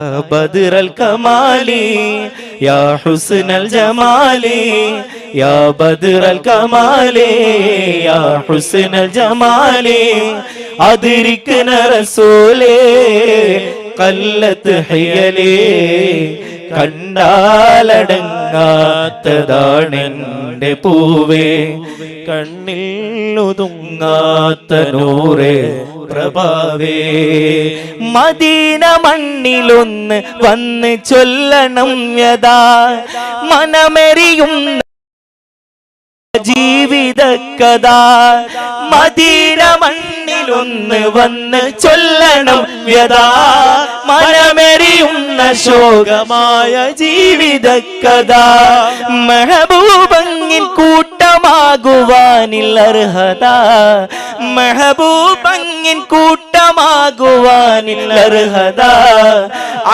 بدر الكمال يا حسن الجمال يا بدر الكمال يا حسن الجمال أدركنا رسولي قلت حيلي കണ്ടാലടങ്ങാത്തതാണെന്റെ പൂവേ കണ്ണിൽ ഒതുങ്ങാത്ത നൂറേ പ്രഭാവേ മദീന മണ്ണിലൊന്ന് വന്ന് ചൊല്ലണം യഥാ മനമെറിയുന്ന ജീവിത കഥ മദീന മണ്ണിലൊന്ന് വന്ന് ചൊല്ലണം വ്യഥാ മനമെറിയുന്ന ശോകമായ ജീവിത കഥ മെഹബൂബങ്ങിൻ കൂട്ടമാകുവാനിൽ അർഹത മെഹബൂബങ്ങിൻ കൂട്ടമാകുവാനിൽ അർഹത